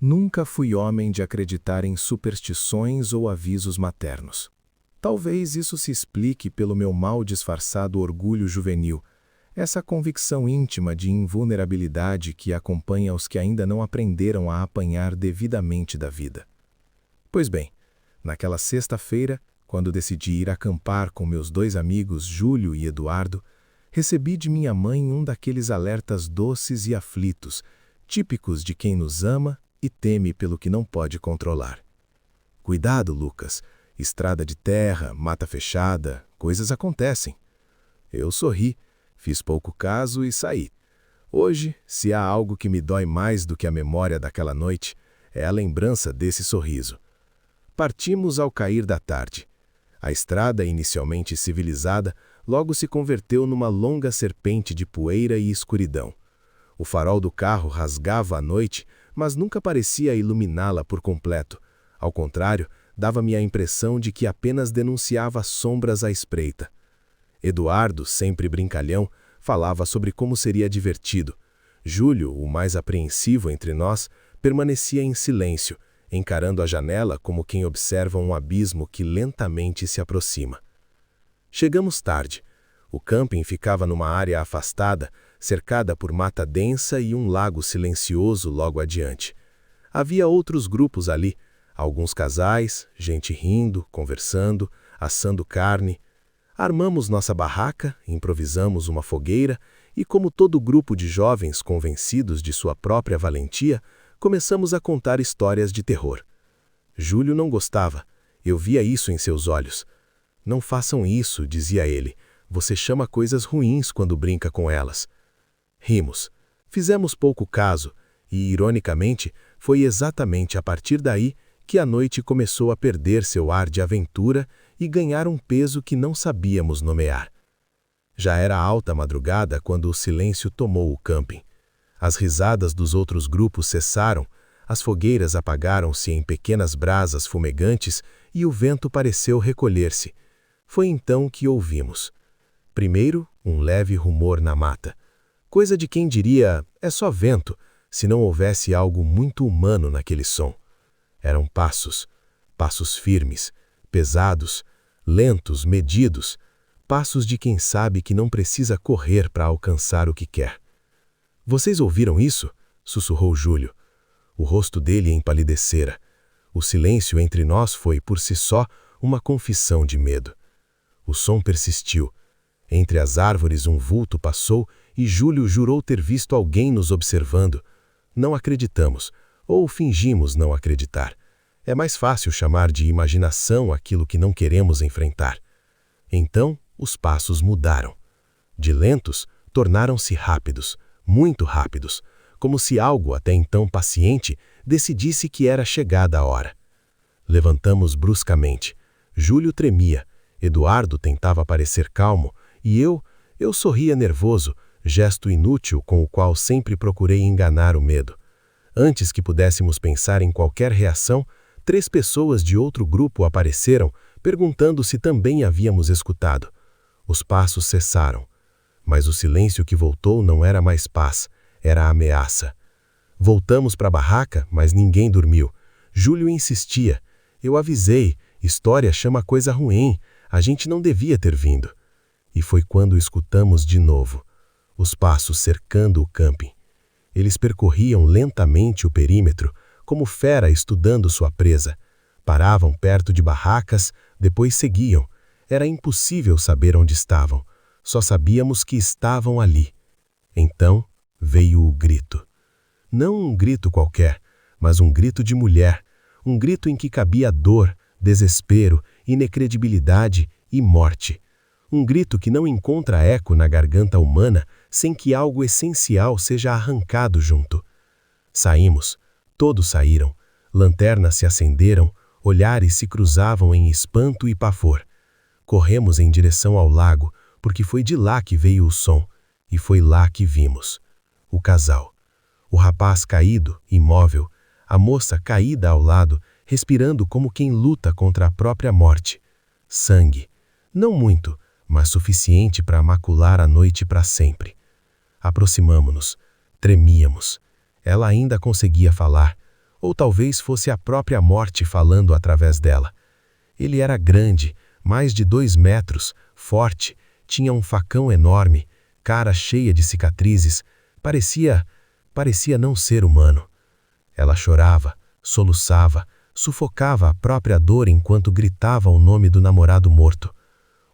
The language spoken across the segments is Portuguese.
Nunca fui homem de acreditar em superstições ou avisos maternos. Talvez isso se explique pelo meu mal disfarçado orgulho juvenil, essa convicção íntima de invulnerabilidade que acompanha os que ainda não aprenderam a apanhar devidamente da vida. Pois bem, naquela sexta-feira, quando decidi ir acampar com meus dois amigos Júlio e Eduardo, recebi de minha mãe um daqueles alertas doces e aflitos, típicos de quem nos ama e teme pelo que não pode controlar. Cuidado, Lucas, estrada de terra, mata fechada, coisas acontecem. Eu sorri, fiz pouco caso e saí. Hoje, se há algo que me dói mais do que a memória daquela noite, é a lembrança desse sorriso. Partimos ao cair da tarde. A estrada, inicialmente civilizada, logo se converteu numa longa serpente de poeira e escuridão. O farol do carro rasgava a noite, mas nunca parecia iluminá-la por completo. Ao contrário, dava-me a impressão de que apenas denunciava sombras à espreita. Eduardo, sempre brincalhão, falava sobre como seria divertido. Júlio, o mais apreensivo entre nós, permanecia em silêncio, encarando a janela como quem observa um abismo que lentamente se aproxima. Chegamos tarde. O camping ficava numa área afastada, cercada por mata densa e um lago silencioso logo adiante. Havia outros grupos ali, alguns casais, gente rindo, conversando, assando carne. Armamos nossa barraca, improvisamos uma fogueira e, como todo grupo de jovens convencidos de sua própria valentia, começamos a contar histórias de terror. Júlio não gostava, eu via isso em seus olhos. Não façam isso, dizia ele, você chama coisas ruins quando brinca com elas. Rimos, fizemos pouco caso e, ironicamente, foi exatamente a partir daí que a noite começou a perder seu ar de aventura e ganhar um peso que não sabíamos nomear. Já era alta madrugada quando o silêncio tomou o camping. As risadas dos outros grupos cessaram, as fogueiras apagaram-se em pequenas brasas fumegantes e o vento pareceu recolher-se. Foi então que ouvimos. Primeiro, um leve rumor na mata. Coisa de quem diria, é só vento, se não houvesse algo muito humano naquele som. Eram passos, passos firmes, pesados, lentos, medidos, passos de quem sabe que não precisa correr para alcançar o que quer. Vocês ouviram isso? Sussurrou Júlio. O rosto dele empalidecera. O silêncio entre nós foi, por si só, uma confissão de medo. O som persistiu. Entre as árvores um vulto passou e Júlio jurou ter visto alguém nos observando. Não acreditamos, ou fingimos não acreditar. É mais fácil chamar de imaginação aquilo que não queremos enfrentar. Então, os passos mudaram. De lentos, tornaram-se rápidos, muito rápidos, como se algo até então paciente decidisse que era chegada a hora. Levantamos bruscamente. Júlio tremia, Eduardo tentava parecer calmo, e eu sorria nervoso, gesto inútil com o qual sempre procurei enganar o medo. Antes que pudéssemos pensar em qualquer reação, 3 pessoas de outro grupo apareceram, perguntando se também havíamos escutado. Os passos cessaram, mas o silêncio que voltou não era mais paz, era ameaça. Voltamos para a barraca, mas ninguém dormiu. Júlio insistia. Eu avisei, história chama coisa ruim, a gente não devia ter vindo. E foi quando escutamos de novo, os passos cercando o camping. Eles percorriam lentamente o perímetro, como fera estudando sua presa. Paravam perto de barracas, depois seguiam. Era impossível saber onde estavam. Só sabíamos que estavam ali. Então veio o grito. Não um grito qualquer, mas um grito de mulher. Um grito em que cabia dor, desespero, inecredibilidade e morte. Um grito que não encontra eco na garganta humana sem que algo essencial seja arrancado junto. Saímos. Todos saíram. Lanternas se acenderam, olhares se cruzavam em espanto e pavor. Corremos em direção ao lago, porque foi de lá que veio o som, e foi lá que vimos. O casal. O rapaz caído, imóvel, a moça caída ao lado, respirando como quem luta contra a própria morte. Sangue. Não muito, mas suficiente para macular a noite para sempre. Aproximamo-nos. Tremíamos. Ela ainda conseguia falar. ou talvez fosse a própria morte falando através dela. Ele era grande, mais de 2 metros, forte, tinha um facão enorme, cara cheia de cicatrizes, parecia não ser humano. Ela chorava, soluçava, sufocava a própria dor enquanto gritava o nome do namorado morto.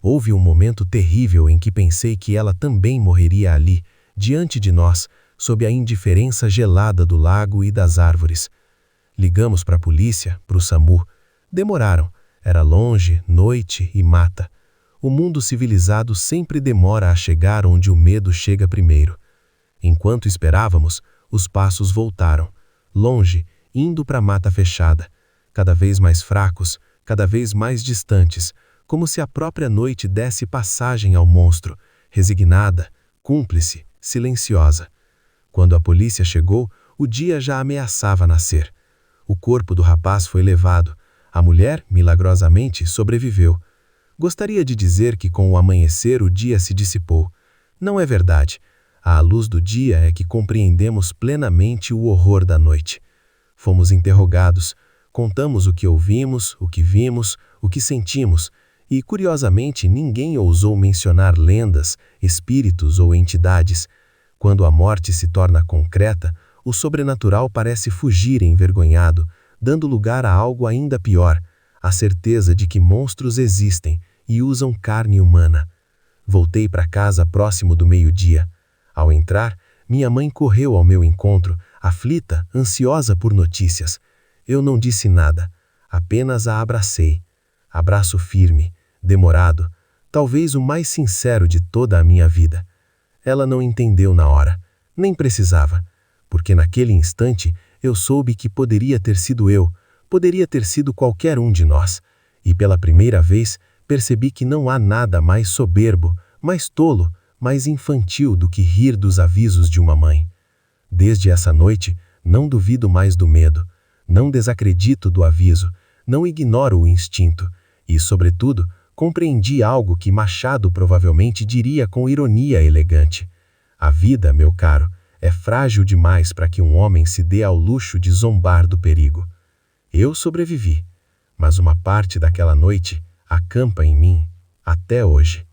Houve um momento terrível em que pensei que ela também morreria ali, diante de nós, sob a indiferença gelada do lago e das árvores. Ligamos para a polícia, para o SAMU. Demoraram. Era longe, noite e mata. O mundo civilizado sempre demora a chegar onde o medo chega primeiro. Enquanto esperávamos, os passos voltaram. Longe, indo para a mata fechada. Cada vez mais fracos, cada vez mais distantes, como se a própria noite desse passagem ao monstro, resignada, cúmplice, silenciosa. Quando a polícia chegou, o dia já ameaçava nascer. O corpo do rapaz foi levado. A mulher, milagrosamente, sobreviveu. Gostaria de dizer que com o amanhecer o dia se dissipou. Não é verdade. À luz do dia é que compreendemos plenamente o horror da noite. Fomos interrogados, contamos o que ouvimos, o que vimos, o que sentimos, e, curiosamente, ninguém ousou mencionar lendas, espíritos ou entidades. Quando a morte se torna concreta, o sobrenatural parece fugir envergonhado, dando lugar a algo ainda pior, a certeza de que monstros existem e usam carne humana. Voltei para casa próximo do meio-dia. Ao entrar, minha mãe correu ao meu encontro, aflita, ansiosa por notícias. Eu não disse nada, apenas a abracei. Abraço firme, demorado, talvez o mais sincero de toda a minha vida. Ela não entendeu na hora, nem precisava, porque naquele instante eu soube que poderia ter sido eu, poderia ter sido qualquer um de nós, e pela primeira vez percebi que não há nada mais soberbo, mais tolo, mais infantil do que rir dos avisos de uma mãe. Desde essa noite, não duvido mais do medo, não desacredito do aviso, não ignoro o instinto, e, sobretudo, compreendi algo que Machado provavelmente diria com ironia elegante. A vida, meu caro, é frágil demais para que um homem se dê ao luxo de zombar do perigo. Eu sobrevivi, mas uma parte daquela noite acampa em mim até hoje.